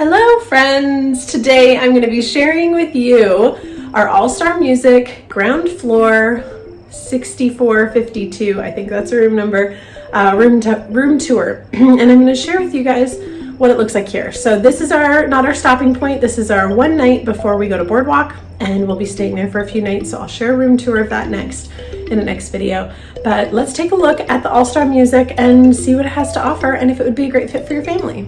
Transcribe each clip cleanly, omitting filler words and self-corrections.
Hello friends! Today I'm going to be sharing with you our All-Star Music ground floor 6452, I think that's a room number, room tour. And I'm going to share with you guys what it looks like here. So this is not our stopping point, this is our one night before we go to Boardwalk, and we'll be staying there for a few nights, so I'll share a room tour of that next in the next video. But let's take a look at the All-Star Music and see what it has to offer and if it would be a great fit for your family.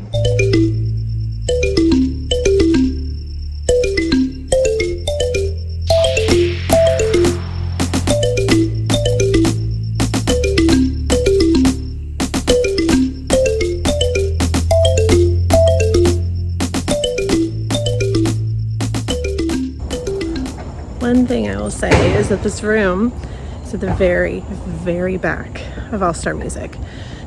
One thing I will say is that this room is at the very, very back of All-Star Music.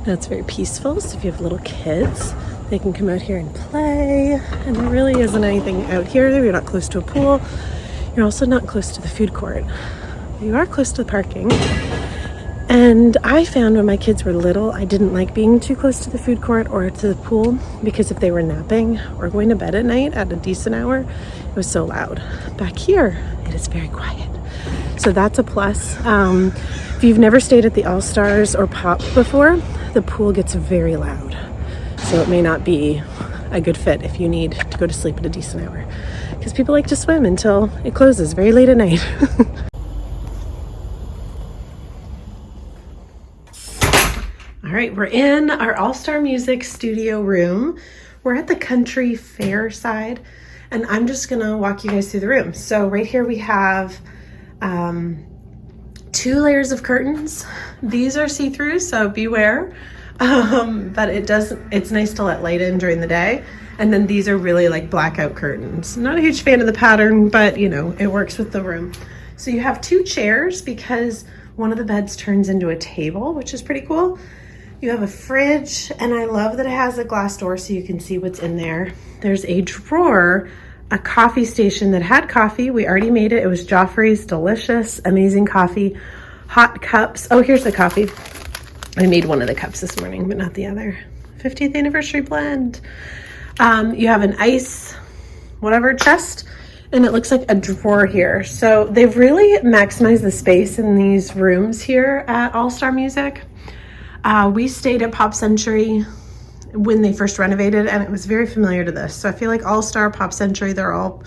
Now it's very peaceful, so if you have little kids, they can come out here and play. And there really isn't anything out here. You're not close to a pool. You're also not close to the food court. You are close to the parking. And I found when my kids were little, I didn't like being too close to the food court or to the pool because if they were napping or going to bed at night at a decent hour, it was so loud. Back here, it is very quiet. So that's a plus. If you've never stayed at the All-Stars or Pop before, the pool gets very loud. So it may not be a good fit if you need to go to sleep at a decent hour because people like to swim until it closes very late at night. All right, we're in our All-Star Music studio room. We're at the country fair side, and I'm just gonna walk you guys through the room. So right here we have 2 layers of curtains. These are see-through, so beware. But it's nice to let light in during the day. And then these are really like blackout curtains. I'm not a huge fan of the pattern, but you know, it works with the room. So you have 2 chairs because one of the beds turns into a table, which is pretty cool. You have a fridge, and I love that it has a glass door so you can see what's in there. There's a drawer, a coffee station that had coffee. We already made it. It was Joffrey's delicious, amazing coffee. Hot cups. Oh, here's the coffee. I made one of the cups this morning, but not the other. 50th anniversary blend. You have an ice, whatever, chest, and it looks like a drawer here. So they've really maximized the space in these rooms here at All-Star Music. We stayed at Pop Century when they first renovated, and it was very familiar to this. So I feel like All-Star, Pop Century, they're all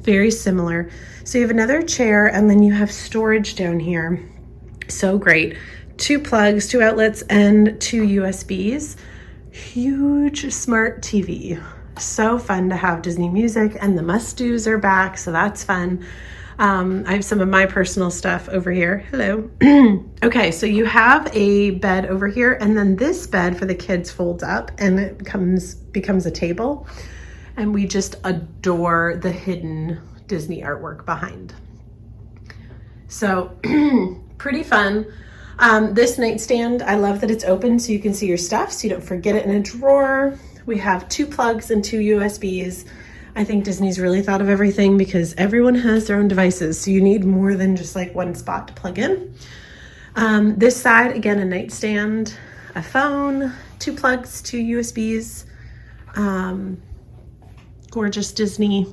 very similar. So you have another chair, and then you have storage down here. So great. 2 plugs, 2 outlets, and 2 USBs. Huge smart TV. So fun to have Disney music, and the must-dos are back, so that's fun. I have some of my personal stuff over here. Hello. Okay, so you have a bed over here, and then this bed for the kids folds up and it becomes a table. And we just adore the hidden Disney artwork behind. So pretty fun. This nightstand, I love that it's open so you can see your stuff so you don't forget it in a drawer. We have 2 plugs and 2 USBs. I think Disney's really thought of everything because everyone has their own devices, so you need more than just like one spot to plug in. This side, again, a nightstand, a phone, 2 plugs, 2 USBs, gorgeous Disney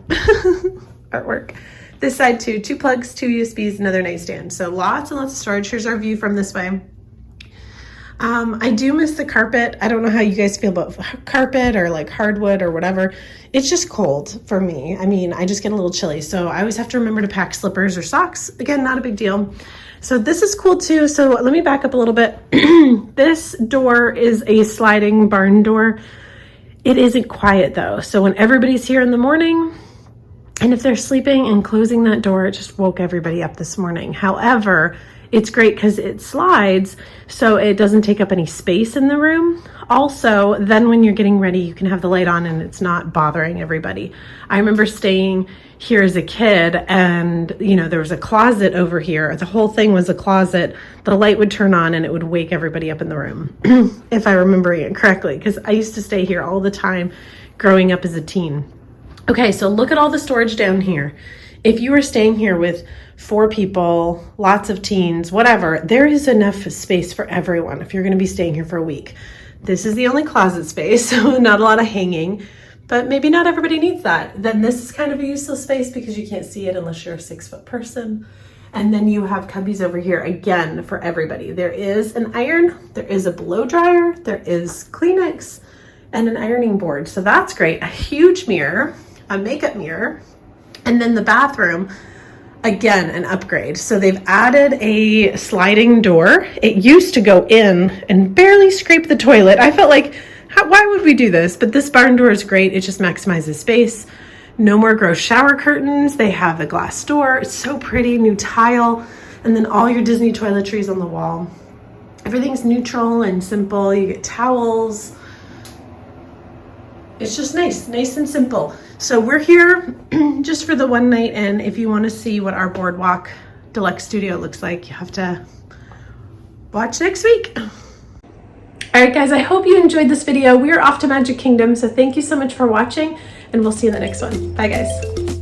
artwork. This side too, 2 plugs, 2 USBs, another nightstand. So lots and lots of storage. Here's our view from this way. I do miss the carpet. I don't know how you guys feel about carpet or like hardwood or whatever. It's just cold for me. I mean, I just get a little chilly. So I always have to remember to pack slippers or socks. Again, not a big deal. So this is cool too. So let me back up a little bit. This door is a sliding barn door. It isn't quiet though. So when everybody's here in the morning, and if they're sleeping and closing that door, it just woke everybody up this morning. However, it's great because it slides so it doesn't take up any space in the room. Also, then when you're getting ready, you can have the light on and it's not bothering everybody. I remember staying here as a kid and, you know, there was a closet over here. The whole thing was a closet. The light would turn on and it would wake everybody up in the room, if I remember it correctly, because I used to stay here all the time growing up as a teen. Okay, so look at all the storage down here. If you were staying here with 4 people, lots of teens, whatever, there is enough space for everyone if you're going to be staying here for a week. This is the only closet space, so not a lot of hanging, but maybe not everybody needs that. Then this is kind of a useless space because you can't see it unless you're a 6-foot person. And then you have cubbies over here again for everybody. There is an iron, there is a blow dryer, there is Kleenex, and an ironing board. So that's great. A huge mirror, a makeup mirror, and then the bathroom, again, an upgrade. So they've added a sliding door. It used to go in and barely scrape the toilet. I felt like, why would we do this? But this barn door is great. It just maximizes space. No more gross shower curtains. They have the glass door. It's so pretty, new tile. And then all your Disney toiletries on the wall. Everything's neutral and simple. You get towels. It's just nice and simple. So we're here just for the one night, and if you want to see what our Boardwalk Deluxe Studio looks like, you have to watch next week. All right, guys, I hope you enjoyed this video. We are off to Magic Kingdom, so thank you so much for watching, and we'll see you in the next one. Bye, guys.